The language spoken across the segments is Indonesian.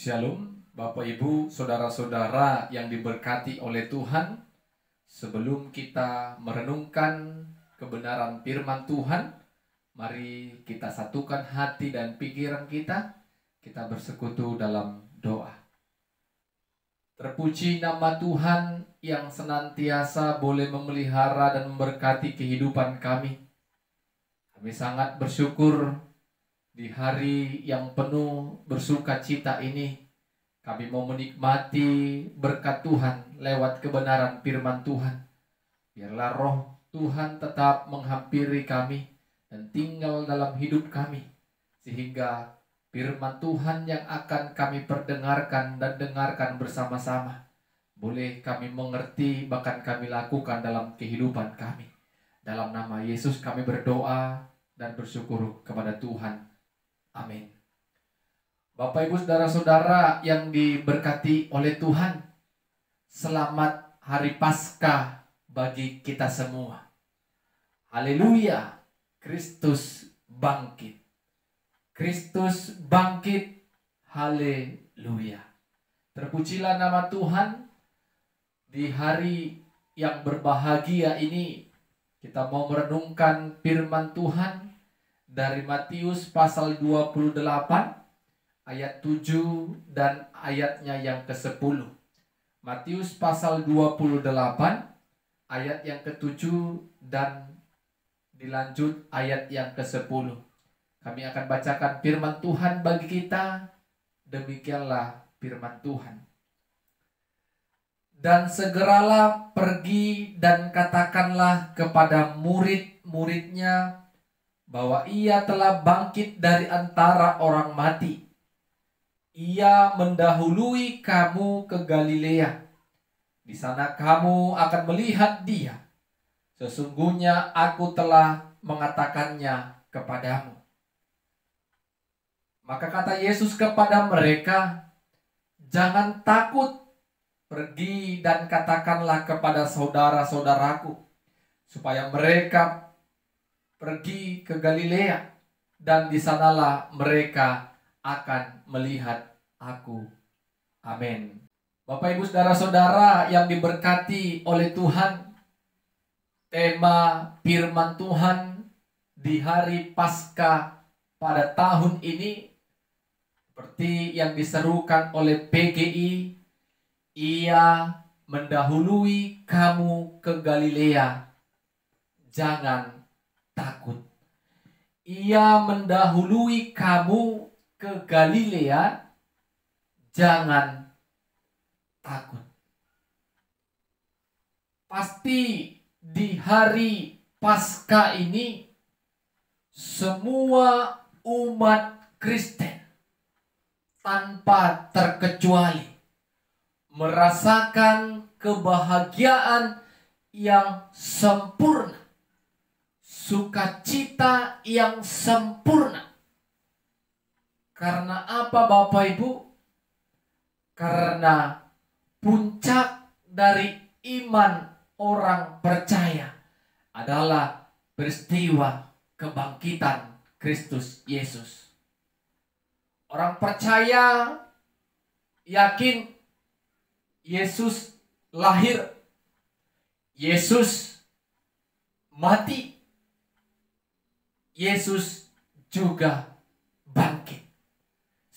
Shalom, Bapak Ibu, Saudara-saudara yang diberkati oleh Tuhan. Sebelum kita merenungkan kebenaran firman Tuhan, mari kita satukan hati dan pikiran kita. Kita bersekutu dalam doa. Terpuji nama Tuhan yang senantiasa boleh memelihara dan memberkati kehidupan kami. Kami sangat bersyukur di hari yang penuh bersukacita ini, kami mau menikmati berkat Tuhan lewat kebenaran firman Tuhan. Biarlah roh Tuhan tetap menghampiri kami dan tinggal dalam hidup kami, sehingga firman Tuhan yang akan kami perdengarkan dan dengarkan bersama-sama boleh kami mengerti, bahkan kami lakukan dalam kehidupan kami. Dalam nama Yesus kami berdoa dan bersyukur kepada Tuhan. Amin. Bapak Ibu Saudara-saudara yang diberkati oleh Tuhan, selamat hari Paskah bagi kita semua. Haleluya, Kristus bangkit. Kristus bangkit, haleluya. Terpujilah nama Tuhan. Di hari yang berbahagia ini, kita mau merenungkan firman Tuhan dari Matius pasal 28 ayat 7 dan ayatnya yang ke-10. Matius pasal 28 ayat yang ke-7 dan dilanjut ayat yang ke-10. Kami akan bacakan firman Tuhan bagi kita. Demikianlah firman Tuhan. Dan segeralah pergi dan katakanlah kepada murid-muridnya bahwa ia telah bangkit dari antara orang mati. Ia mendahului kamu ke Galilea. Di sana kamu akan melihat dia. Sesungguhnya aku telah mengatakannya kepadamu. Maka kata Yesus kepada mereka, jangan takut, pergi dan katakanlah kepada saudara-saudaraku, supaya mereka pergi ke Galilea, dan di sanalah mereka akan melihat aku. Amin. Bapak Ibu Saudara-saudara yang diberkati oleh Tuhan, tema firman Tuhan di hari Paskah pada tahun ini seperti yang diserukan oleh PGI, ia mendahului kamu ke Galilea, jangan takut. Ia mendahului kamu ke Galilea, jangan takut. Pasti di hari Paskah ini semua umat Kristen tanpa terkecuali merasakan kebahagiaan yang sempurna, sukacita yang sempurna. Karena apa Bapak Ibu? Karena puncak dari iman orang percaya adalah peristiwa kebangkitan Kristus Yesus. Orang percaya yakin Yesus lahir, Yesus mati, Yesus juga bangkit.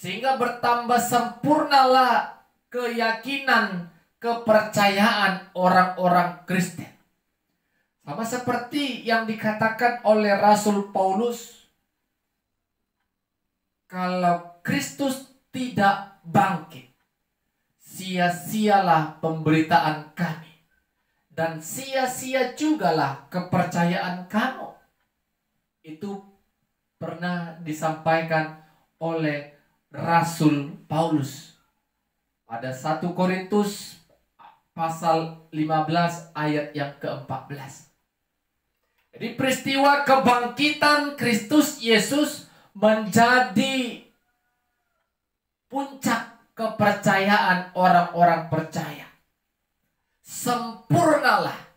Sehingga bertambah sempurnalah keyakinan, kepercayaan orang-orang Kristen. Sama seperti yang dikatakan oleh Rasul Paulus, kalau Kristus tidak bangkit, sia-sialah pemberitaan kami, dan sia-sia jugalah kepercayaan kamu. Itu pernah disampaikan oleh Rasul Paulus pada 1 Korintus pasal 15 ayat yang ke-14. Jadi peristiwa kebangkitan Kristus Yesus menjadi puncak kepercayaan orang-orang percaya. Sempurnalah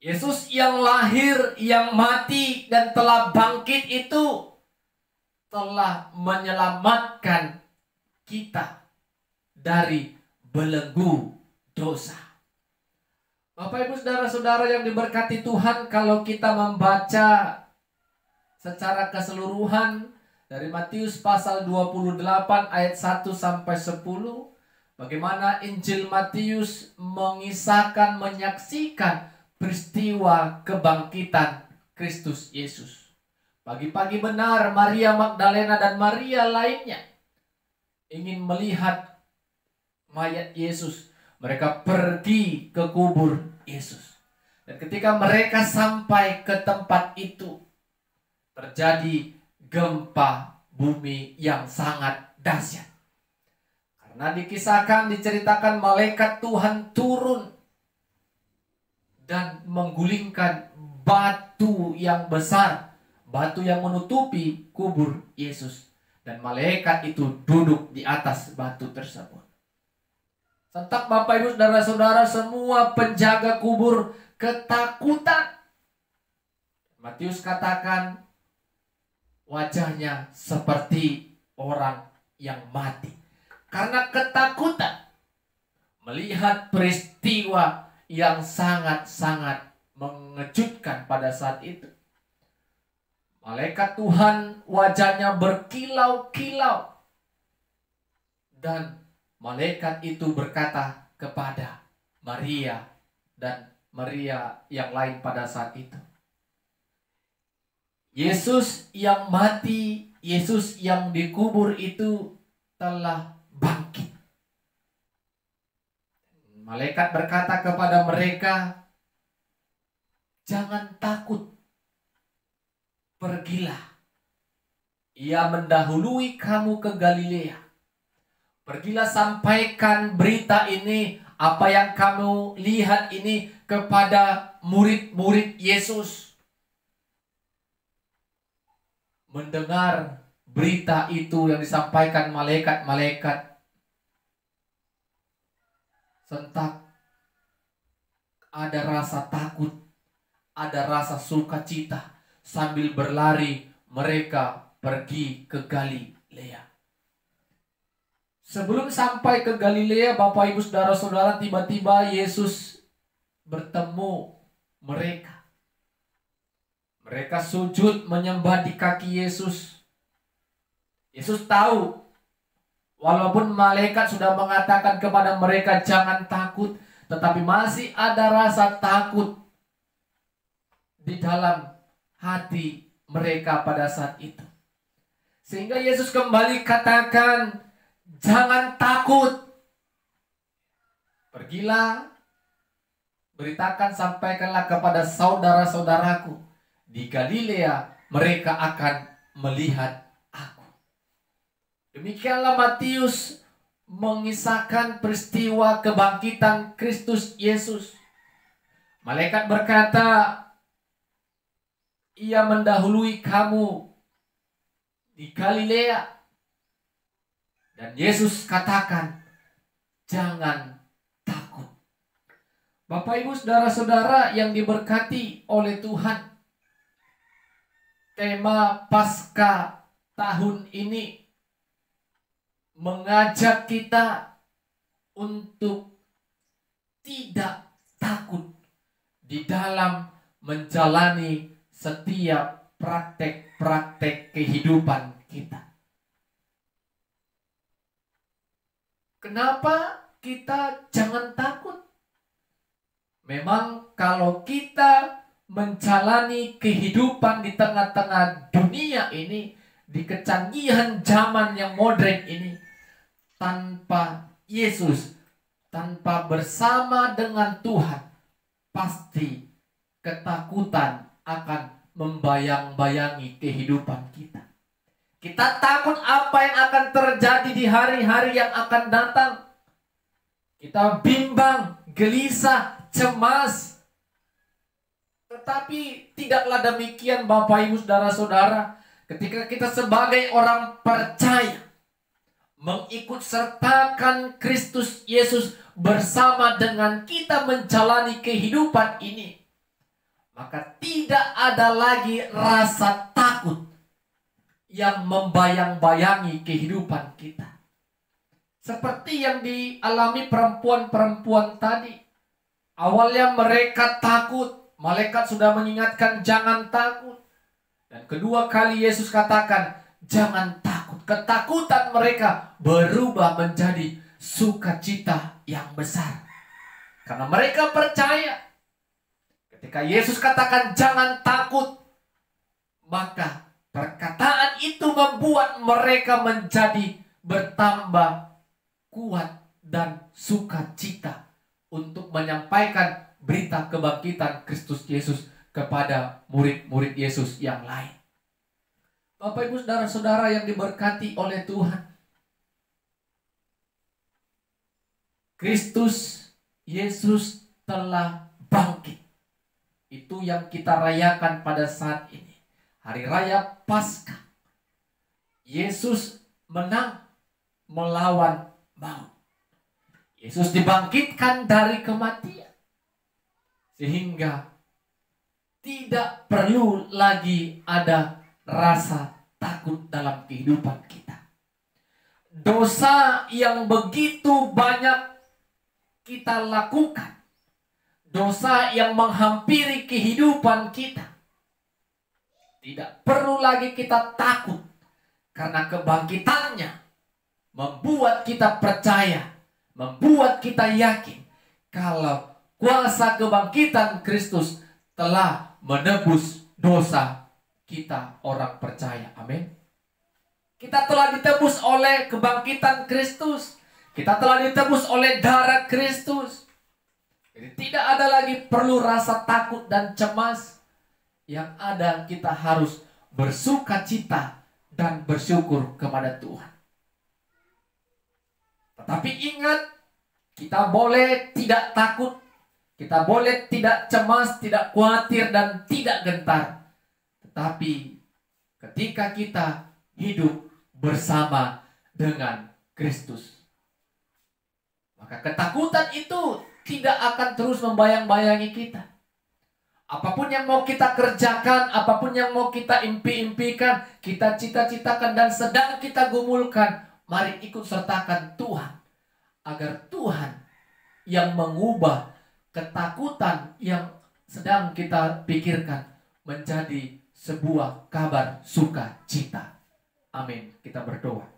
Yesus yang lahir, yang mati dan telah bangkit itu telah menyelamatkan kita dari belenggu dosa. Bapak Ibu Saudara-saudara yang diberkati Tuhan, kalau kita membaca secara keseluruhan dari Matius pasal 28 ayat 1 sampai 10, bagaimana Injil Matius mengisahkan, menyaksikan peristiwa kebangkitan Kristus Yesus. Pagi-pagi benar Maria Magdalena dan Maria lainnya ingin melihat mayat Yesus. Mereka pergi ke kubur Yesus. Dan ketika mereka sampai ke tempat itu, terjadi gempa bumi yang sangat dahsyat. Karena dikisahkan, diceritakan malaikat Tuhan turun dan menggulingkan batu yang besar, batu yang menutupi kubur Yesus. Dan malaikat itu duduk di atas batu tersebut. Sontak Bapak Ibu Saudara-saudara, semua penjaga kubur ketakutan. Matius katakan wajahnya seperti orang yang mati. Karena ketakutan melihat peristiwa yang sangat-sangat mengejutkan pada saat itu. Malaikat Tuhan wajahnya berkilau-kilau. Dan malaikat itu berkata kepada Maria dan Maria yang lain pada saat itu, Yesus yang mati, Yesus yang dikubur itu telah bangkit. Malaikat berkata kepada mereka, jangan takut, pergilah. Ia mendahului kamu ke Galilea. Pergilah sampaikan berita ini, apa yang kamu lihat ini kepada murid-murid Yesus. Mendengar berita itu yang disampaikan malaikat-malaikat, sentak ada rasa takut, ada rasa sukacita. Sambil berlari mereka pergi ke Galilea. Sebelum sampai ke Galilea, Bapak Ibu Saudara-saudara, tiba-tiba Yesus bertemu mereka. Mereka sujud menyembah di kaki Yesus. Yesus tahu, walaupun malaikat sudah mengatakan kepada mereka jangan takut, tetapi masih ada rasa takut di dalam hati mereka pada saat itu. Sehingga Yesus kembali katakan, jangan takut. Pergilah, beritakan, sampaikanlah kepada saudara-saudaraku. Di Galilea mereka akan melihat aku. Demikianlah Matius mengisahkan peristiwa kebangkitan Kristus Yesus. Malaikat berkata, ia mendahului kamu di Galilea. Dan Yesus katakan, jangan takut. Bapak Ibu Saudara-saudara yang diberkati oleh Tuhan, tema Paskah tahun ini mengajak kita untuk tidak takut di dalam menjalani setiap praktek-praktek kehidupan kita. Kenapa kita jangan takut? Memang kalau kita menjalani kehidupan di tengah-tengah dunia ini, di kecanggihan zaman yang modern ini, tanpa Yesus, tanpa bersama dengan Tuhan, pasti ketakutan akan membayang-bayangi kehidupan kita. Kita takut apa yang akan terjadi di hari-hari yang akan datang. Kita bimbang, gelisah, cemas. Tetapi tidaklah demikian Bapak Ibu Saudara-saudara. Ketika kita sebagai orang percaya mengikut sertakan Kristus Yesus bersama dengan kita menjalani kehidupan ini, maka tidak ada lagi rasa takut yang membayang-bayangi kehidupan kita. Seperti yang dialami perempuan-perempuan tadi. Awalnya mereka takut. Malaikat sudah mengingatkan jangan takut. Dan kedua kali Yesus katakan jangan takut. Ketakutan mereka berubah menjadi sukacita yang besar. Karena mereka percaya. Ketika Yesus katakan jangan takut, maka perkataan itu membuat mereka menjadi bertambah kuat dan sukacita untuk menyampaikan berita kebangkitan Kristus Yesus kepada murid-murid Yesus yang lain. Bapak Ibu saudara-saudara yang diberkati oleh Tuhan, Kristus Yesus telah bangkit. Itu yang kita rayakan pada saat ini. Hari Raya Paskah. Yesus menang melawan maut. Yesus dibangkitkan dari kematian. Sehingga tidak perlu lagi ada rasa takut dalam kehidupan kita. Dosa yang begitu banyak kita lakukan, dosa yang menghampiri kehidupan kita, tidak perlu lagi kita takut. Karena kebangkitannya membuat kita percaya, membuat kita yakin kalau kuasa kebangkitan Kristus telah menebus dosa kita orang percaya. Amin. Kita telah ditebus oleh kebangkitan Kristus. Kita telah ditebus oleh darah Kristus. Jadi tidak ada lagi perlu rasa takut dan cemas. Yang ada kita harus bersukacita dan bersyukur kepada Tuhan. Tetapi ingat, kita boleh tidak takut. Kita boleh tidak cemas, tidak khawatir, dan tidak gentar. Tetapi ketika kita hidup bersama dengan Kristus, maka ketakutan itu tidak akan terus membayang-bayangi kita. Apapun yang mau kita kerjakan, apapun yang mau kita impi-impikan, kita cita-citakan dan sedang kita gumulkan, mari ikut sertakan Tuhan. Agar Tuhan yang mengubah ketakutan yang sedang kita pikirkan menjadi sebuah kabar sukacita. Amin. Kita berdoa.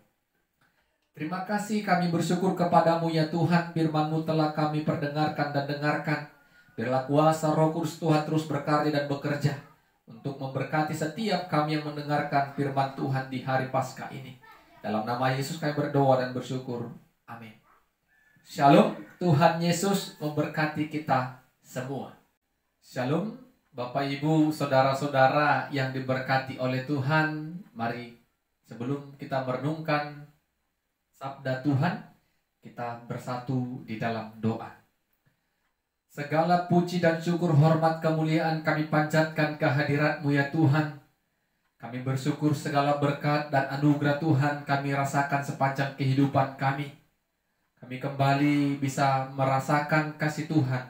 Terima kasih, kami bersyukur kepadamu ya Tuhan. Firman-Mu telah kami perdengarkan dan dengarkan. Biarlah kuasa Roh Kudus Tuhan terus berkarya dan bekerja untuk memberkati setiap kami yang mendengarkan firman Tuhan di hari Paskah ini. Dalam nama Yesus kami berdoa dan bersyukur. Amin. Shalom. Tuhan Yesus memberkati kita semua. Shalom. Bapak, Ibu, saudara-saudara yang diberkati oleh Tuhan. Mari sebelum kita merenungkan sabda Tuhan, kita bersatu di dalam doa. Segala puji dan syukur, hormat, kemuliaan kami panjatkan kehadirat-Mu ya Tuhan. Kami bersyukur segala berkat dan anugerah Tuhan kami rasakan sepanjang kehidupan kami. Kami kembali bisa merasakan kasih Tuhan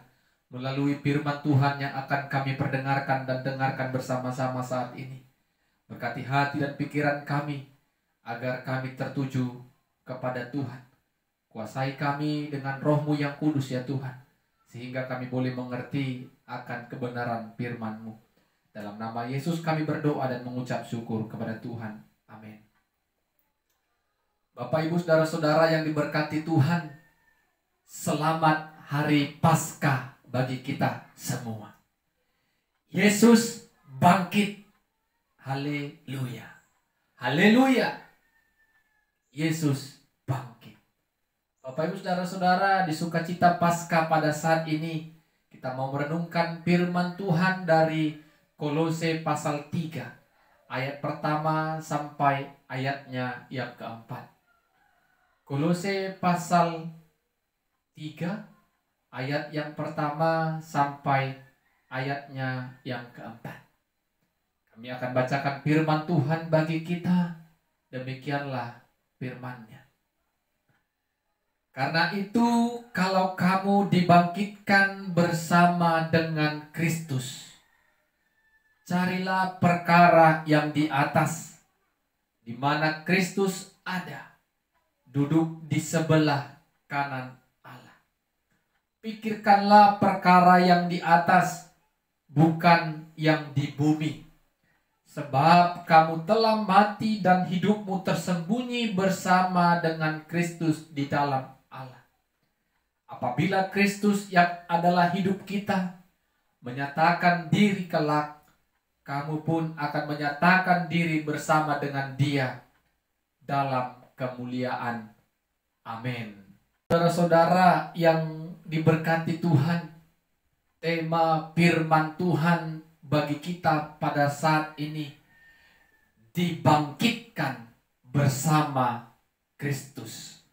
melalui firman Tuhan yang akan kami perdengarkan dan dengarkan bersama-sama saat ini. Berkati hati dan pikiran kami agar kami tertuju kepada Tuhan. Kuasai kami dengan Roh-Mu yang kudus ya Tuhan, sehingga kami boleh mengerti akan kebenaran firman-Mu. Dalam nama Yesus kami berdoa dan mengucap syukur kepada Tuhan. Amin. Bapak, Ibu, saudara-saudara yang diberkati Tuhan, selamat hari Paskah bagi kita semua. Yesus bangkit. Haleluya. Haleluya. Yesus bangkit. Bapak, Ibu, saudara-saudara, di sukacita Paskah pada saat ini kita mau merenungkan firman Tuhan dari Kolose pasal 3 ayat pertama sampai ayatnya yang keempat. Kolose pasal 3 ayat yang pertama sampai ayatnya yang keempat. Kami akan bacakan firman Tuhan bagi kita. Demikianlah firman-Nya. Karena itu, kalau kamu dibangkitkan bersama dengan Kristus, carilah perkara yang di atas, di mana Kristus ada, duduk di sebelah kanan Allah. Pikirkanlah perkara yang di atas, bukan yang di bumi. Sebab kamu telah mati dan hidupmu tersembunyi bersama dengan Kristus di dalam Allah. Apabila Kristus yang adalah hidup kita menyatakan diri kelak, kamu pun akan menyatakan diri bersama dengan Dia dalam kemuliaan. Amin. Saudara-saudara yang diberkati Tuhan, tema firman Tuhan bagi kita pada saat ini, dibangkitkan bersama Kristus.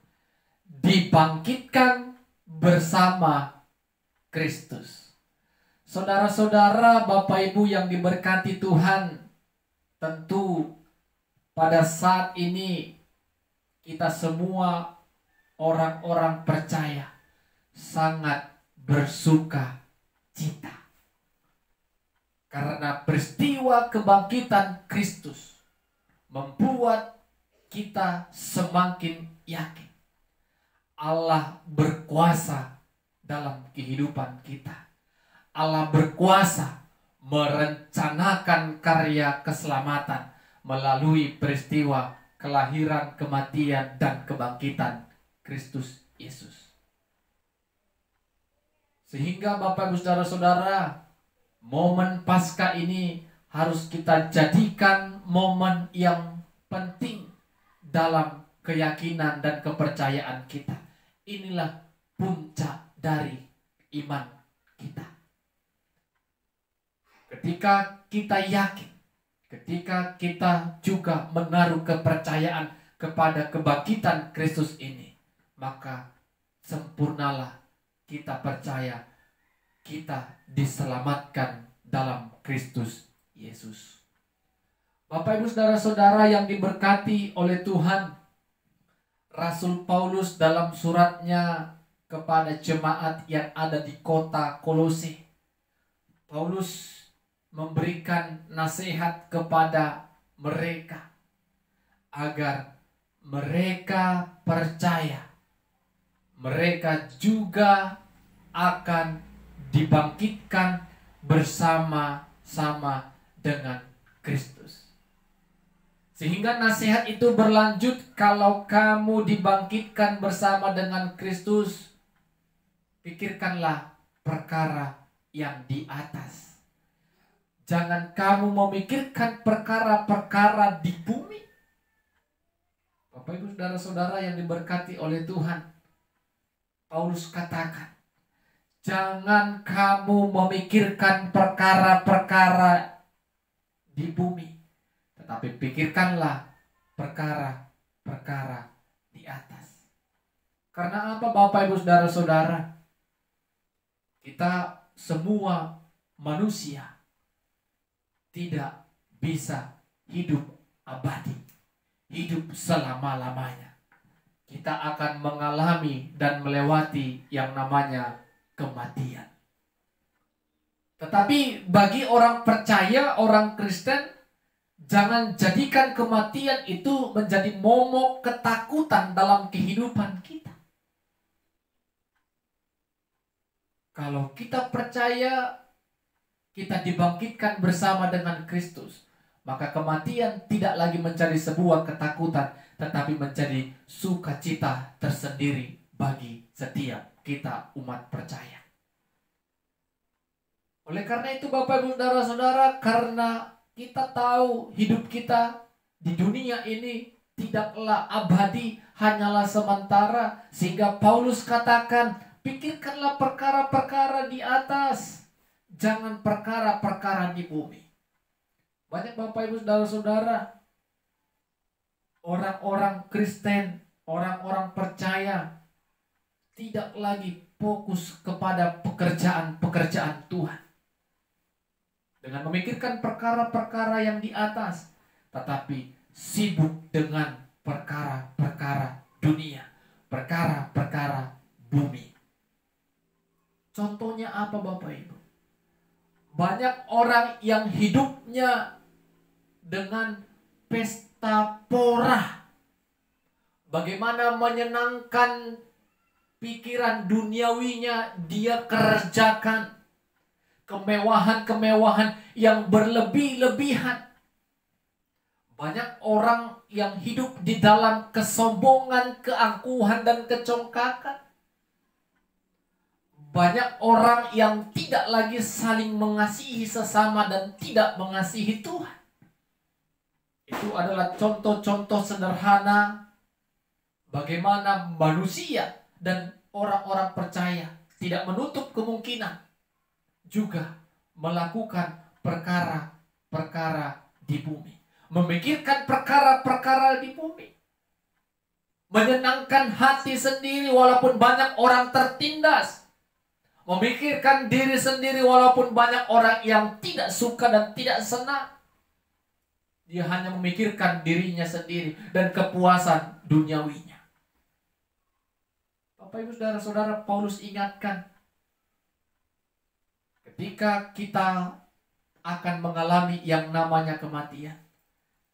Dibangkitkan bersama Kristus. Saudara-saudara, Bapak Ibu yang diberkati Tuhan, tentu pada saat ini kita semua orang-orang percaya sangat bersuka cita. Karena peristiwa kebangkitan Kristus membuat kita semakin yakin Allah berkuasa dalam kehidupan kita. Allah berkuasa merencanakan karya keselamatan melalui peristiwa kelahiran, kematian, dan kebangkitan Kristus Yesus. Sehingga Bapak Ibu Saudara-saudara, momen Paskah ini harus kita jadikan momen yang penting dalam keyakinan dan kepercayaan kita. Inilah puncak dari iman kita. Ketika kita yakin, ketika kita juga menaruh kepercayaan kepada kebangkitan Kristus ini, maka sempurnalah kita percaya kita diselamatkan dalam Kristus Yesus. Bapak Ibu Saudara-saudara yang diberkati oleh Tuhan, Rasul Paulus dalam suratnya kepada jemaat yang ada di kota Kolose, Paulus memberikan nasihat kepada mereka agar mereka percaya mereka juga akan dibangkitkan bersama-sama dengan Kristus. Sehingga nasihat itu berlanjut, kalau kamu dibangkitkan bersama dengan Kristus, pikirkanlah perkara yang di atas. Jangan kamu memikirkan perkara-perkara di bumi. Bapak Ibu Saudara-saudara yang diberkati oleh Tuhan, Paulus katakan, jangan kamu memikirkan perkara-perkara di bumi, tetapi pikirkanlah perkara-perkara di atas. Karena apa Bapak Ibu Saudara-saudara? Kita semua manusia tidak bisa hidup abadi, hidup selama-lamanya. Kita akan mengalami dan melewati yang namanya kematian. Tetapi bagi orang percaya, orang Kristen, jangan jadikan kematian itu menjadi momok ketakutan dalam kehidupan kita. Kalau kita percaya kita dibangkitkan bersama dengan Kristus, maka kematian tidak lagi menjadi sebuah ketakutan, tetapi menjadi sukacita tersendiri bagi setiap kita umat percaya. Oleh karena itu Bapak Ibu Saudara-saudara, karena kita tahu hidup kita di dunia ini tidaklah abadi, hanyalah sementara, sehingga Paulus katakan, pikirkanlah perkara-perkara di atas, jangan perkara-perkara di bumi. Banyak Bapak Ibu Saudara-saudara, orang-orang Kristen, orang-orang percaya tidak lagi fokus kepada pekerjaan-pekerjaan Tuhan dengan memikirkan perkara-perkara yang di atas, tetapi sibuk dengan perkara-perkara dunia, perkara-perkara bumi. Contohnya apa Bapak Ibu? Banyak orang yang hidupnya dengan pesta pora, bagaimana menyenangkan pikiran duniawinya dia kerjakan. Kemewahan-kemewahan yang berlebih-lebihan. Banyak orang yang hidup di dalam kesombongan, keangkuhan, dan kecongkakan. Banyak orang yang tidak lagi saling mengasihi sesama dan tidak mengasihi Tuhan. Itu adalah contoh-contoh sederhana bagaimana manusia dan orang-orang percaya tidak menutup kemungkinan juga melakukan perkara-perkara di bumi. Memikirkan perkara-perkara di bumi. Menyenangkan hati sendiri walaupun banyak orang tertindas. Memikirkan diri sendiri walaupun banyak orang yang tidak suka dan tidak senang. Dia hanya memikirkan dirinya sendiri dan kepuasan duniawinya. Bapak Ibu Saudara-saudara, Paulus ingatkan, ketika kita akan mengalami yang namanya kematian,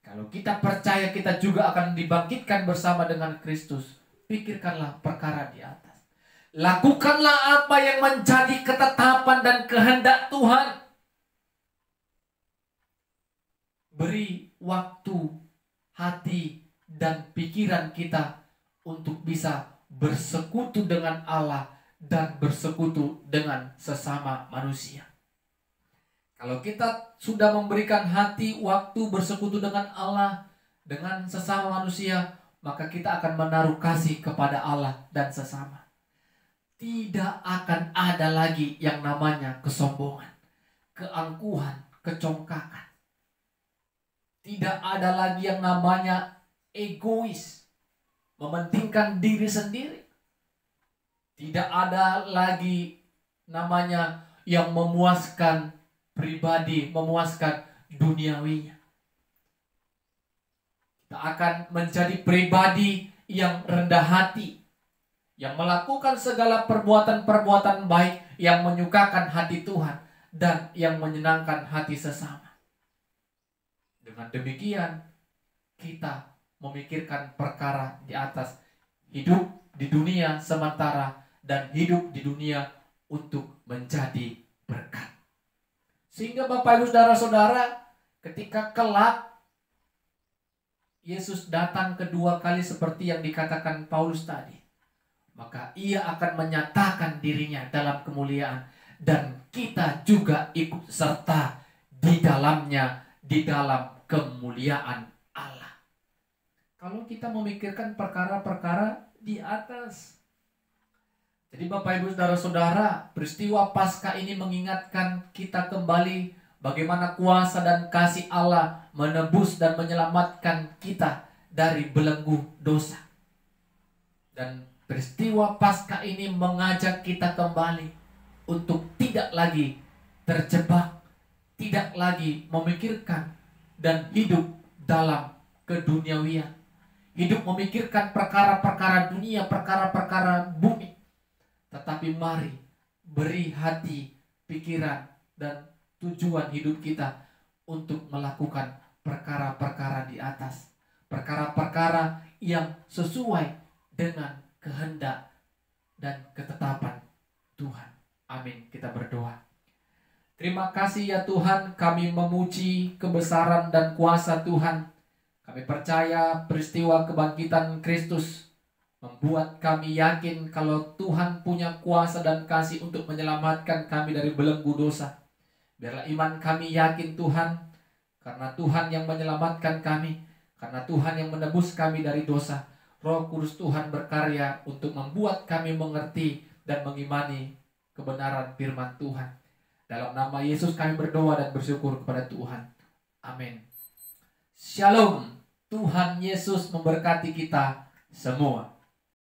kalau kita percaya kita juga akan dibangkitkan bersama dengan Kristus, pikirkanlah perkara di atas. Lakukanlah apa yang menjadi ketetapan dan kehendak Tuhan. Beri waktu, hati, dan pikiran kita untuk bisa bersekutu dengan Allah dan bersekutu dengan sesama manusia. Kalau kita sudah memberikan hati, waktu bersekutu dengan Allah, dengan sesama manusia, maka kita akan menaruh kasih kepada Allah dan sesama. Tidak akan ada lagi yang namanya kesombongan, keangkuhan, kecongkakan. Tidak ada lagi yang namanya egois, mementingkan diri sendiri. Tidak ada lagi namanya yang memuaskan pribadi, memuaskan duniawinya. Kita akan menjadi pribadi yang rendah hati, yang melakukan segala perbuatan-perbuatan baik yang menyukakan hati Tuhan dan yang menyenangkan hati sesama. Dengan demikian, kita memikirkan perkara di atas, hidup di dunia sementara dan hidup di dunia untuk menjadi berkat. Sehingga Bapak Ibu Saudara-saudara, ketika kelak Yesus datang kedua kali seperti yang dikatakan Paulus tadi, maka ia akan menyatakan dirinya dalam kemuliaan dan kita juga ikut serta di dalamnya, di dalam kemuliaan Allah. Kalau kita memikirkan perkara-perkara di atas. Jadi Bapak Ibu Saudara-saudara, peristiwa Paskah ini mengingatkan kita kembali bagaimana kuasa dan kasih Allah menebus dan menyelamatkan kita dari belenggu dosa. Dan peristiwa Paskah ini mengajak kita kembali untuk tidak lagi terjebak, tidak lagi memikirkan dan hidup dalam keduniawian. Hidup memikirkan perkara-perkara dunia, perkara-perkara bumi. Tetapi mari beri hati, pikiran, dan tujuan hidup kita untuk melakukan perkara-perkara di atas. Perkara-perkara yang sesuai dengan kehendak dan ketetapan Tuhan. Amin. Kita berdoa. Terima kasih ya Tuhan, kami memuji kebesaran dan kuasa Tuhan. Kami percaya peristiwa kebangkitan Kristus membuat kami yakin kalau Tuhan punya kuasa dan kasih untuk menyelamatkan kami dari belenggu dosa. Biarlah iman kami yakin Tuhan, karena Tuhan yang menyelamatkan kami, karena Tuhan yang menebus kami dari dosa. Roh Kudus Tuhan berkarya untuk membuat kami mengerti dan mengimani kebenaran firman Tuhan. Dalam nama Yesus kami berdoa dan bersyukur kepada Tuhan. Amin. Shalom. Tuhan Yesus memberkati kita semua.